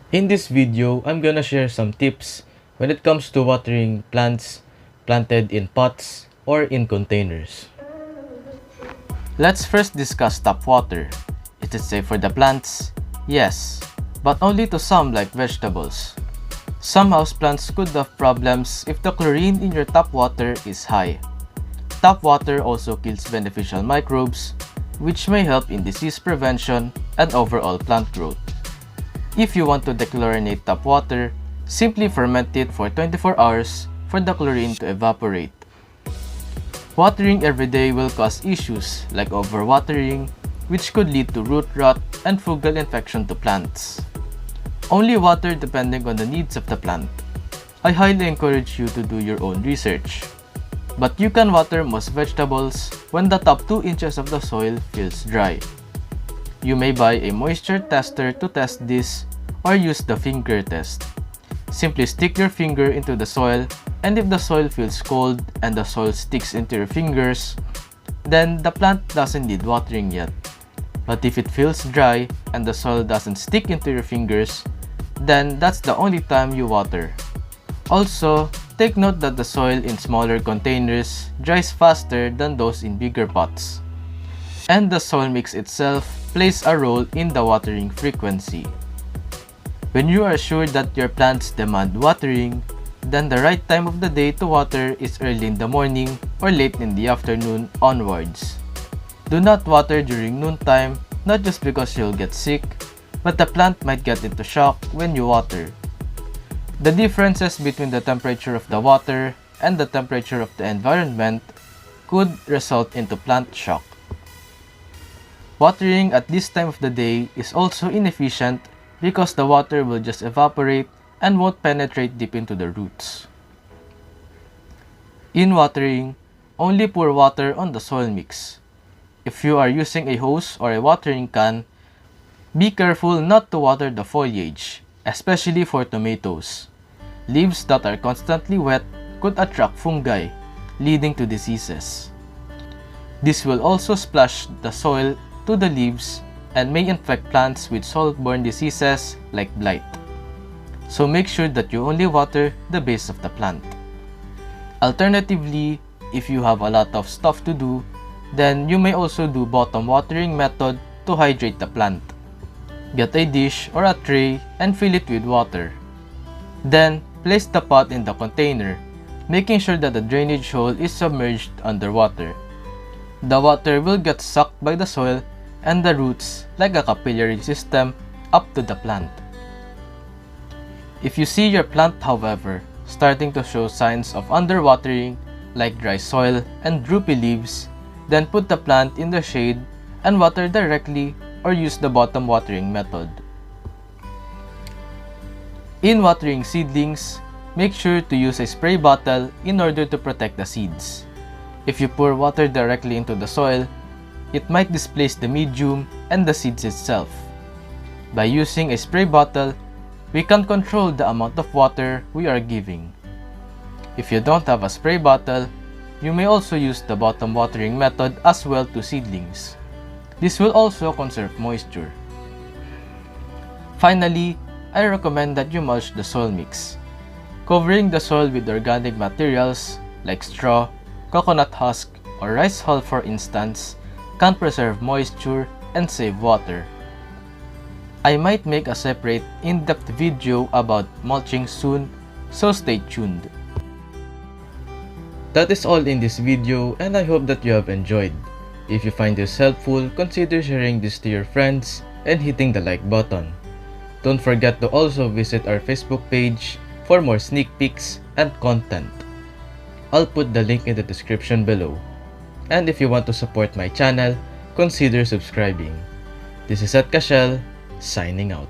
In this video, I'm gonna share some tips when it comes to watering plants planted in pots or in containers. Let's first discuss tap water. Is it safe for the plants? Yes, but only to some like vegetables. Some houseplants could have problems if the chlorine in your tap water is high. Tap water also kills beneficial microbes, which may help in disease prevention and overall plant growth. If you want to dechlorinate tap water, simply ferment it for 24 hours for the chlorine to evaporate. Watering every day will cause issues like overwatering, which could lead to root rot and fungal infection to plants. Only water depending on the needs of the plant. I highly encourage you to do your own research. But you can water most vegetables when the top 2 inches of the soil feels dry. You may buy a moisture tester to test this or use the finger test. Simply stick your finger into the soil, and if the soil feels cold and the soil sticks into your fingers, then the plant doesn't need watering yet. But if it feels dry and the soil doesn't stick into your fingers, then that's the only time you water. Also, take note that the soil in smaller containers dries faster than those in bigger pots. And the soil mix itself plays a role in the watering frequency. When you are sure that your plants demand watering, then the right time of the day to water is early in the morning or late in the afternoon onwards. Do not water during noontime, not just because you'll get sick, but the plant might get into shock when you water. The differences between the temperature of the water and the temperature of the environment could result into plant shock. Watering at this time of the day is also inefficient because the water will just evaporate and won't penetrate deep into the roots. In watering, only pour water on the soil mix. If you are using a hose or a watering can, be careful not to water the foliage, especially for tomatoes. Leaves that are constantly wet could attract fungi, leading to diseases. This will also splash the soil to the leaves and may infect plants with soil-borne diseases like blight. So make sure that you only water the base of the plant. Alternatively, if you have a lot of stuff to do, then you may also do bottom watering method to hydrate the plant. Get a dish or a tray and fill it with water. Then, place the pot in the container, making sure that the drainage hole is submerged underwater. The water will get sucked by the soil and the roots like a capillary system up to the plant. If you see your plant, however, starting to show signs of underwatering like dry soil and droopy leaves, then put the plant in the shade and water directly or use the bottom watering method. In watering seedlings, make sure to use a spray bottle in order to protect the seeds. If you pour water directly into the soil, it might displace the medium and the seeds itself. By using a spray bottle, we can control the amount of water we are giving. If you don't have a spray bottle, you may also use the bottom watering method as well to seedlings. This will also conserve moisture. Finally, I recommend that you mulch the soil mix. Covering the soil with organic materials like straw, coconut husk, or rice hull for instance, can preserve moisture and save water. I might make a separate in-depth video about mulching soon, so stay tuned. That is all in this video, and I hope that you have enjoyed. If you find this helpful, consider sharing this to your friends and hitting the like button. Don't forget to also visit our Facebook page for more sneak peeks and content. I'll put the link in the description below. And if you want to support my channel, consider subscribing. This is At Kashel, signing out.